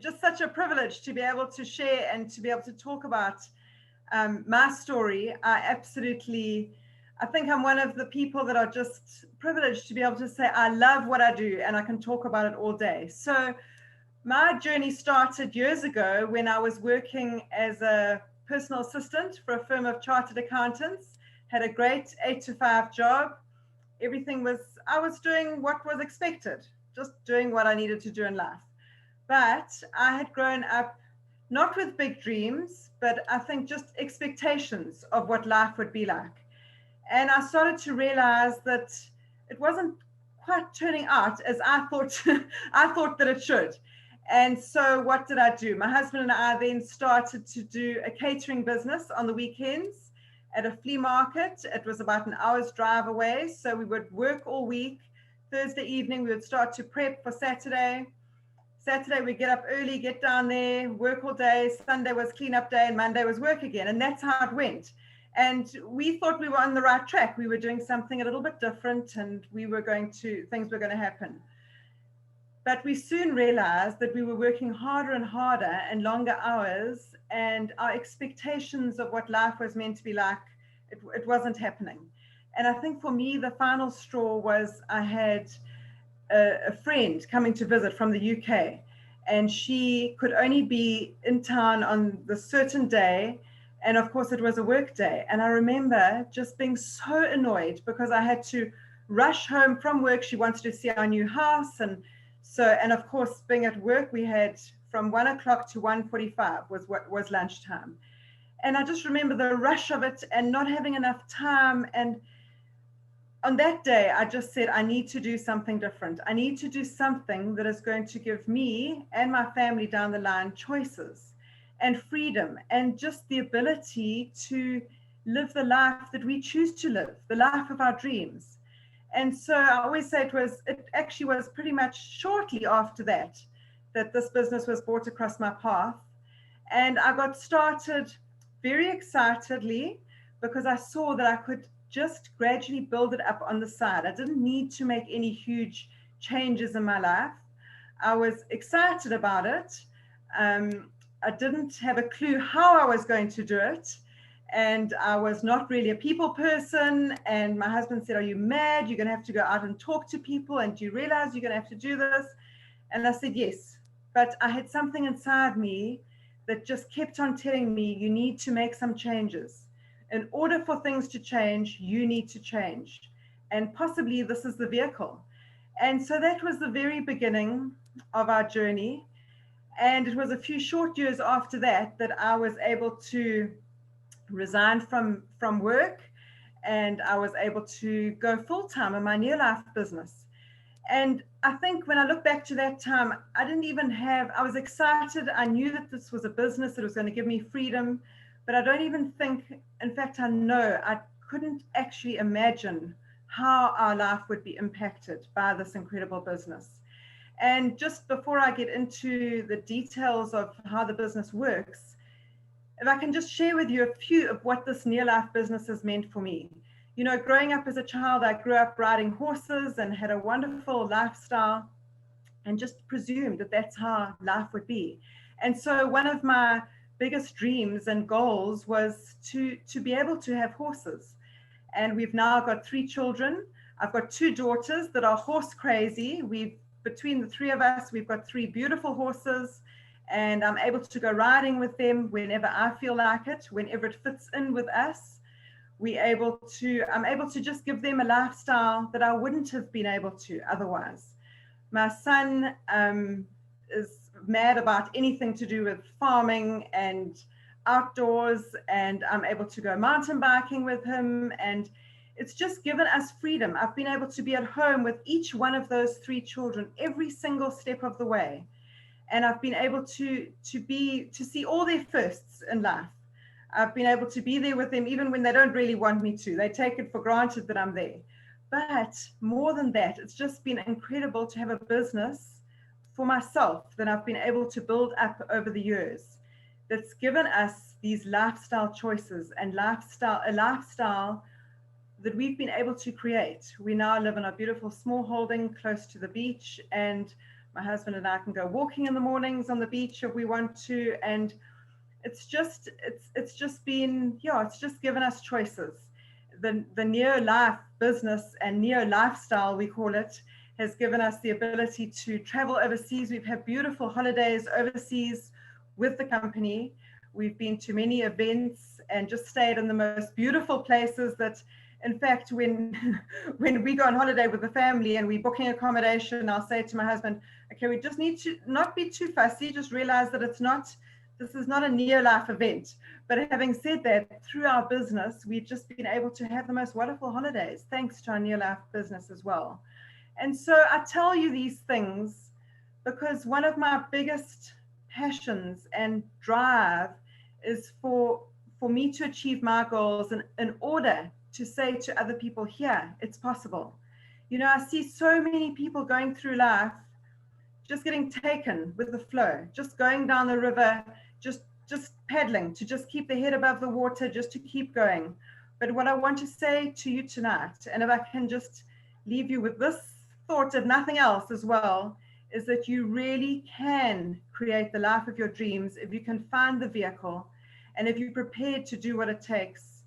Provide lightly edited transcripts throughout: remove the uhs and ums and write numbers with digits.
just such a privilege to be able to share and to be able to talk about my story. I think I'm one of the people that are just privileged to be able to say, I love what I do and I can talk about it all day. So my journey started years ago when I was working as a personal assistant for a firm of chartered accountants, had a great 8-to-5 job. I was doing what was expected, just doing what I needed to do in life. But I had grown up not with big dreams, but I think just expectations of what life would be like. And I started to realize that it wasn't quite turning out as I thought I thought that it should. And so what did I do? My husband and I then started to do a catering business on the weekends at a flea market. It was about an hour's drive away. So we would work all week. Thursday evening, we would start to prep for Saturday. Saturday, we'd get up early, get down there, work all day. Sunday was cleanup day and Monday was work again. And that's how it went. And we thought we were on the right track. We were doing something a little bit different and things were going to happen. But we soon realized that we were working harder and harder and longer hours, and our expectations of what life was meant to be like, it wasn't happening. And I think for me, the final straw was I had a friend coming to visit from the UK, and she could only be in town on the certain day. And of course, it was a work day. And I remember just being so annoyed because I had to rush home from work. She wanted to see our new house. And of course, being at work, we had from 1 o'clock to 1:45 was lunchtime. And I just remember the rush of it and not having enough time. And on that day, I just said, I need to do something different. I need to do something that is going to give me and my family down the line choices and freedom and just the ability to live the life that we choose to live, the life of our dreams. And so I always say it actually was pretty much shortly after that this business was brought across my path. And I got started very excitedly because I saw that I could just gradually build it up on the side. I didn't need to make any huge changes in my life. I was excited about it. I didn't have a clue how I was going to do it. And I was not really a people person. And my husband said, are you mad? You're going to have to go out and talk to people. And do you realize you're going to have to do this? And I said, yes. But I had something inside me that just kept on telling me, you need to make some changes. In order for things to change, you need to change. And possibly this is the vehicle. And so that was the very beginning of our journey. And it was a few short years after that I was able to resign from work, and I was able to go full-time in my NeoLife business. And I think when I look back to that time, I was excited. I knew that this was a business that was going to give me freedom. But I don't even think, in fact, I couldn't actually imagine how our life would be impacted by this incredible business. And just before I get into the details of how the business works, if I can just share with you a few of what this NeoLife business has meant for me. You know, growing up as a child, I grew up riding horses and had a wonderful lifestyle and just presumed that that's how life would be. And so one of my biggest dreams and goals was to be able to have horses. And we've now got 3 children. I've got 2 daughters that are horse crazy. Between the 3 of us, we've got 3 beautiful horses, and I'm able to go riding with them whenever I feel like it, whenever it fits in with us. I'm able to just give them a lifestyle that I wouldn't have been able to otherwise. My son is mad about anything to do with farming and outdoors, and I'm able to go mountain biking with him, and it's just given us freedom. I've been able to be at home with each one of those 3 children every single step of the way, and I've been able to see all their firsts in life. I've been able to be there with them even when they don't really want me to. They take it for granted that I'm there. But more than that, it's just been incredible to have a business for myself that I've been able to build up over the years that's given us these lifestyle choices and a lifestyle that we've been able to create. We now live in a beautiful small holding close to the beach, and My husband and I can go walking in the mornings on the beach if we want to. And it's just been, yeah, it's just given us choices. The NeoLife business and Neo Lifestyle, we call it, has given us the ability to travel overseas. We've had beautiful holidays overseas with the company. We've been to many events and just stayed in the most beautiful places that, in fact, when we go on holiday with the family and we're booking accommodation, I'll say to my husband, okay, we just need to not be too fussy, just realize that this is not a NeoLife event. But having said that, through our business, we've just been able to have the most wonderful holidays, thanks to our NeoLife business as well. And so I tell you these things because one of my biggest passions and drive is for me to achieve my goals in order to say to other people, here, it's possible. You know, I see so many people going through life just getting taken with the flow, just going down the river, just paddling to just keep their head above the water, just to keep going. But what I want to say to you tonight, and if I can just leave you with this thought of nothing else as well, is that you really can create the life of your dreams if you can find the vehicle and if you're prepared to do what it takes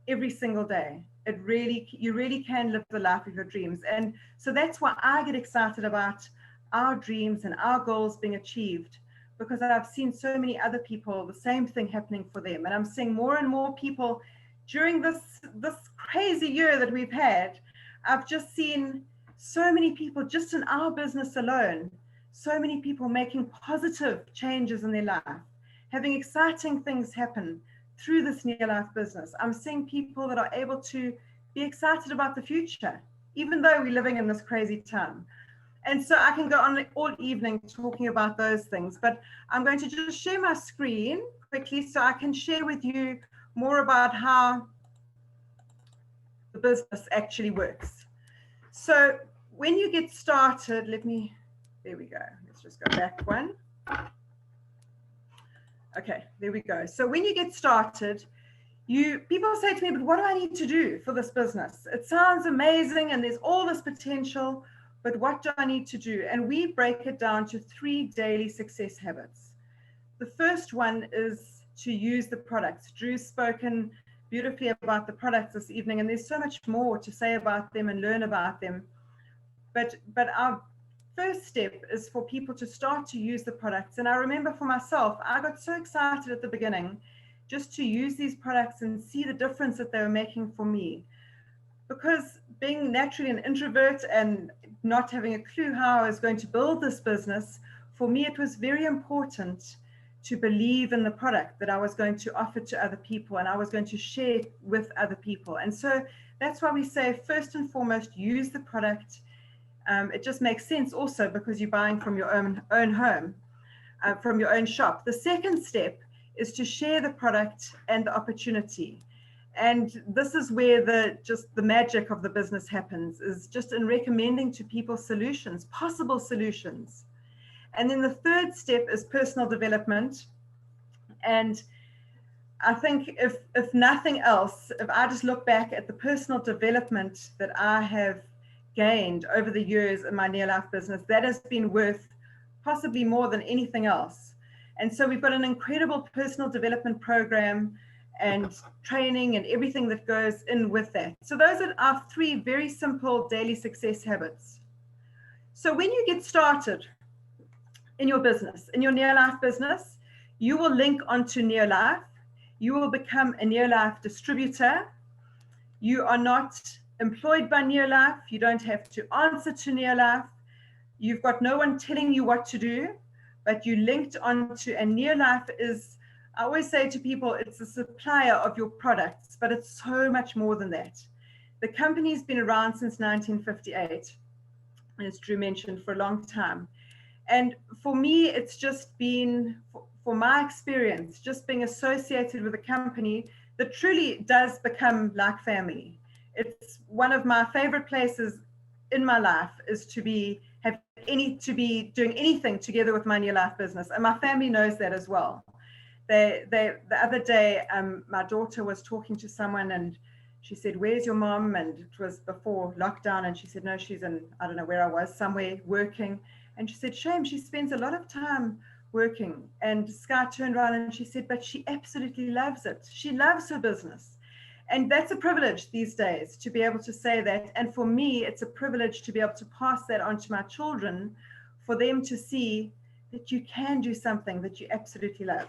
every single day. You really can live the life of your dreams. And so that's why I get excited about our dreams and our goals being achieved, because I've seen so many other people, the same thing happening for them. And I'm seeing more and more people during this crazy year that we've had. I've just seen so many people just in our business alone, so many people making positive changes in their life, having exciting things happen through this NeoLife business. I'm seeing people that are able to be excited about the future, even though we're living in this crazy time. And so I can go on all evening talking about those things, but I'm going to just share my screen quickly so I can share with you more about how the business actually works. So when you get started, there we go. Let's just go back one. Okay, there we go. So when you get started, people say to me, but what do I need to do for this business? It sounds amazing and there's all this potential, but what do I need to do? And we break it down to 3 daily success habits. The first one is to use the products. Drew's spoken beautifully about the products this evening, and there's so much more to say about them and learn about them. But our first step is for people to start to use the products. And I remember for myself, I got so excited at the beginning just to use these products and see the difference that they were making for me. Because being naturally an introvert and not having a clue how I was going to build this business, for me, it was very important to believe in the product that I was going to offer to other people and I was going to share with other people. And so that's why we say, first and foremost, use the product. It just makes sense also because you're buying from your own home, from your own shop. The second step is to share the product and the opportunity. And this is where the magic of the business happens, is just in recommending to people solutions, possible solutions. And then the third step is personal development. And I think if nothing else, if I just look back at the personal development that I have gained over the years in my NeoLife business, that has been worth possibly more than anything else. And so we've got an incredible personal development program and training and everything that goes in with that. So those are our 3 very simple daily success habits. So when you get started in your business, in your NeoLife business, you will link onto NeoLife. You will become a NeoLife distributor. You are not employed by NeoLife. You don't have to answer to NeoLife. You've got no one telling you what to do, but you linked onto, and NeoLife is, I always say to people, it's a supplier of your products, but it's so much more than that. The company's been around since 1958, as Drew mentioned, for a long time. And for me, it's just been, for my experience, just being associated with a company that truly does become like family. It's one of my favorite places in my life is to be doing anything together with my NeoLife business. And my family knows that as well. The other day, my daughter was talking to someone and she said, "Where's your mom?" And it was before lockdown. And she said, "No, she's in, I don't know where I was, somewhere working." And she said, shame, she spends a lot of time working. And Sky turned around and she said, but she absolutely loves it. She loves her business. And that's a privilege these days to be able to say that. And for me, it's a privilege to be able to pass that on to my children, for them to see that you can do something that you absolutely love.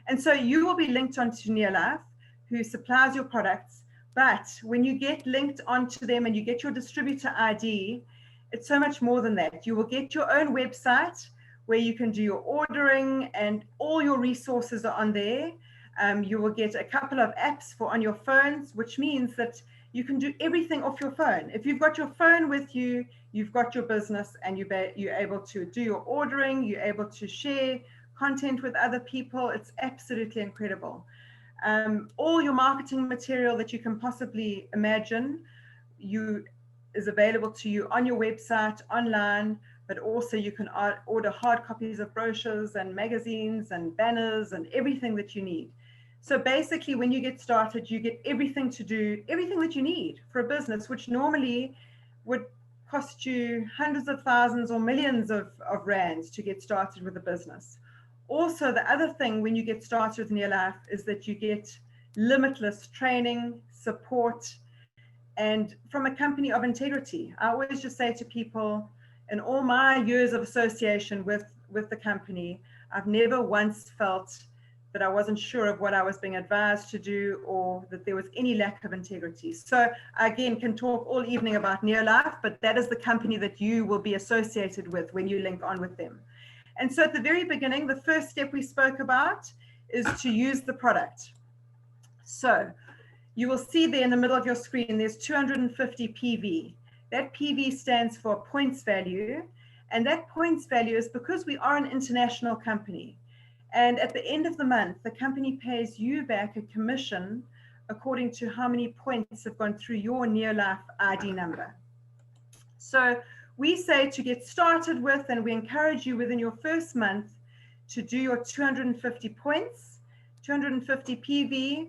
And so you will be linked onto NeoLife, who supplies your products. But when you get linked onto them and you get your distributor ID, it's so much more than that. You will get your own website where you can do your ordering, and all your resources are on there. You will get a couple of apps for on your phones, which means that you can do everything off your phone. If you've got your phone with you, you've got your business, and you're able to do your ordering, you're able to share content with other people. It's absolutely incredible. All your marketing material that you can possibly imagine is available to you on your website, online, but also you can order hard copies of brochures and magazines and banners and everything that you need. So basically, when you get started, you get everything that you need for a business, which normally would cost you hundreds of thousands or millions of rands to get started with a business. Also, the other thing when you get started with NeoLife is that you get limitless training, support, and from a company of integrity. I always just say to people, in all my years of association with the company, I've never once felt that I wasn't sure of what I was being advised to do, or that there was any lack of integrity. So I, again, can talk all evening about NeoLife, but that is the company that you will be associated with when you link on with them. And so at the very beginning, the first step we spoke about is to use the product. So you will see there in the middle of your screen, there's 250 PV. That PV stands for points value. And that points value is because we are an international company. And at the end of the month, the company pays you back a commission according to how many points have gone through your NeoLife ID number. So we say to get started with, and we encourage you within your first month to do your 250 points, 250 PV,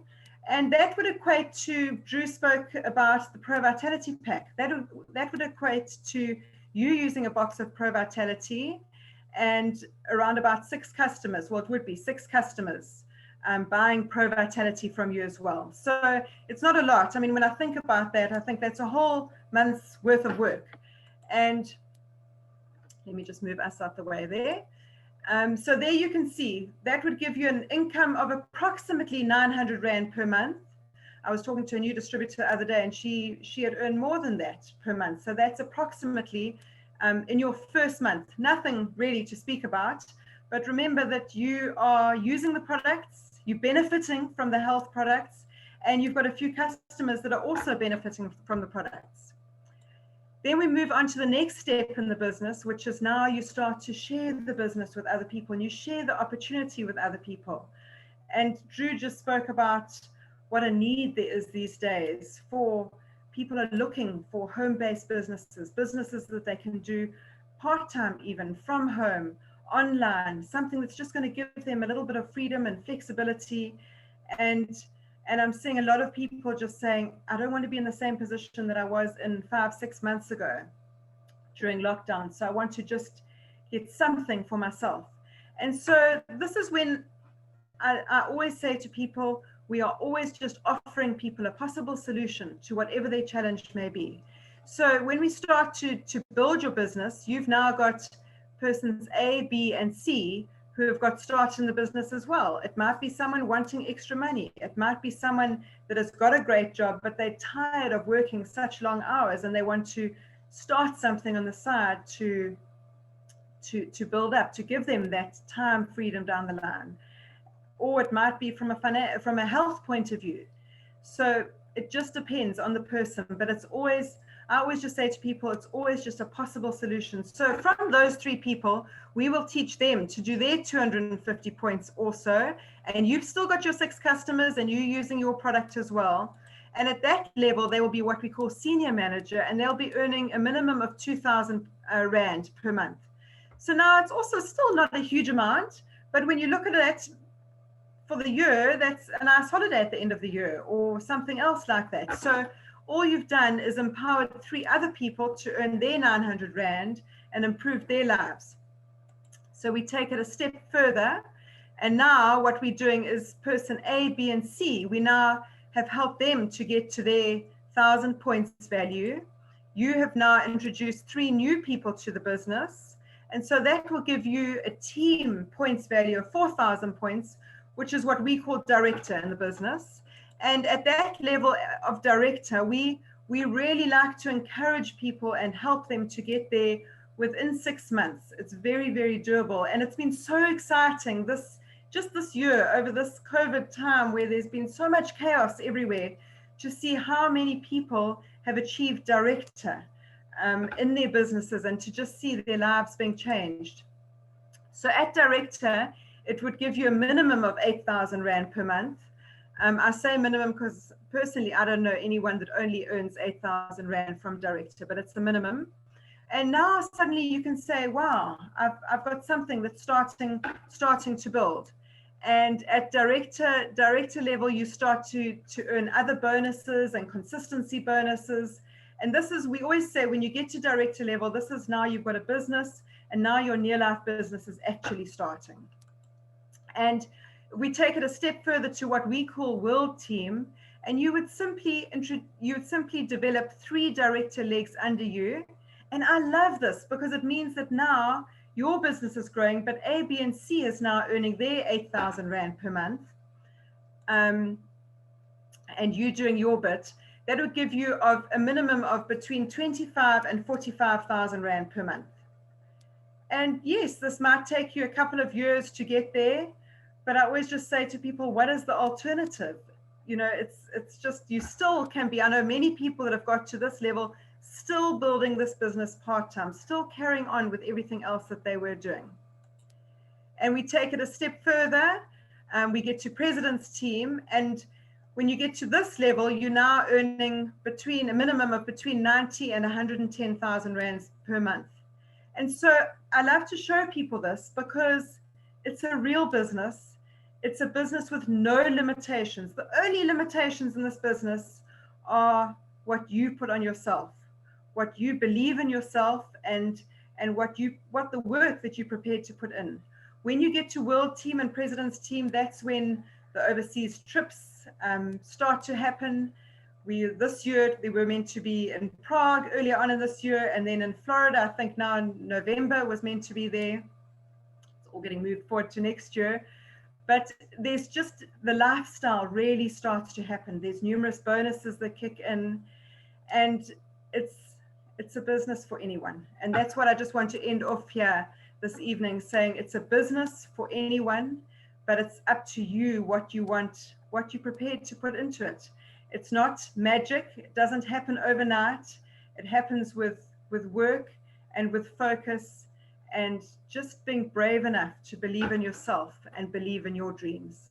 and that would equate to, Drew spoke about the Pro Vitality Pack. That would equate to you using a box of Pro Vitality and around about 6 customers. Well, it would be 6 customers buying Pro Vitality from you as well. So it's not a lot. I mean, when I think about that, I think that's a whole month's worth of work. And let me just move us out the way there. So there you can see that would give you an income of approximately 900 Rand per month. I was talking to a new distributor the other day, and she had earned more than that per month. So that's approximately in your first month, nothing really to speak about. But remember that you are using the products, you're benefiting from the health products, and you've got a few customers that are also benefiting from the products. Then we move on to the next step in the business, which is now you start to share the business with other people, and you share the opportunity with other people. And Drew just spoke about what a need there is these days for people are looking for home-based businesses that they can do part-time, even from home, online, something that's just going to give them a little bit of freedom and flexibility. And I'm seeing a lot of people just saying, I don't want to be in the same position that I was in 5-6 months ago during lockdown. So I want to just get something for myself. And so this is when I always say to people, we are always just offering people a possible solution to whatever their challenge may be. So when we start to build your business, you've now got persons A, B, and C who have got started in the business as well. It might be someone wanting extra money. It might be someone that has got a great job, but they're tired of working such long hours and they want to start something on the side to build up, to give them that time freedom down the line. Or it might be from a health point of view. So it just depends on the person, but I always just say to people, it's always just a possible solution. So from those 3 people, we will teach them to do their 250 points also. And you've still got your 6 customers and you're using your product as well. And at that level, they will be what we call senior manager, and they'll be earning a minimum of 2,000 Rand per month. So now it's also still not a huge amount, but when you look at it, for the year, that's a nice holiday at the end of the year or something else like that. So all you've done is empowered 3 other people to earn their 900 Rand, and improve their lives. So we take it a step further. And now what we're doing is person A, B, and C, we now have helped them to get to their 1,000 points value. You have now introduced 3 new people to the business. And so that will give you a team points value of 4,000 points, which is what we call director in the business. And at that level of director, we really like to encourage people and help them to get there within 6 months. It's very, very doable. And it's been so exciting just this year, over this COVID time where there's been so much chaos everywhere, to see how many people have achieved director in their businesses and to just see their lives being changed. So at director, it would give you a minimum of 8,000 Rand per month. I say minimum because personally, I don't know anyone that only earns 8,000 Rand from director, but it's the minimum. And now suddenly you can say, wow, I've got something that's starting to build. And at director level, you start to earn other bonuses and consistency bonuses. And this is, we always say, when you get to director level, this is now you've got a business, and now your NeoLife business is actually starting. And we take it a step further to what we call World Team, and you would simply develop 3 director legs under you. And I love this because it means that now your business is growing, but A, B, and C is now earning their 8,000 Rand per month. And you doing your bit, that would give you a minimum of between 25 and 45,000 Rand per month. And yes, this might take you a couple of years to get there, but I always just say to people, what is the alternative? You know, it's just, you still can be, I know many people that have got to this level, still building this business part-time, still carrying on with everything else that they were doing. And we take it a step further, we get to president's team, and when you get to this level, you're now earning a minimum of between 90 and 110,000 Rands per month. And so I love to show people this because it's a real business. It's a business with no limitations. The only limitations in this business are what you put on yourself, what you believe in yourself, and what the work that you're prepared to put in. When you get to World Team and President's Team, that's when the overseas trips start to happen. This year we were meant to be in Prague earlier on in this year, and then in Florida, I think now in November was meant to be there. It's all getting moved forward to next year. But there's just, the lifestyle really starts to happen. There's numerous bonuses that kick in, and it's a business for anyone. And that's what I just want to end off here this evening, saying it's a business for anyone, but it's up to you what you want, what you're prepared to put into it. It's not magic. It doesn't happen overnight. It happens with work and with focus and just being brave enough to believe in yourself and believe in your dreams.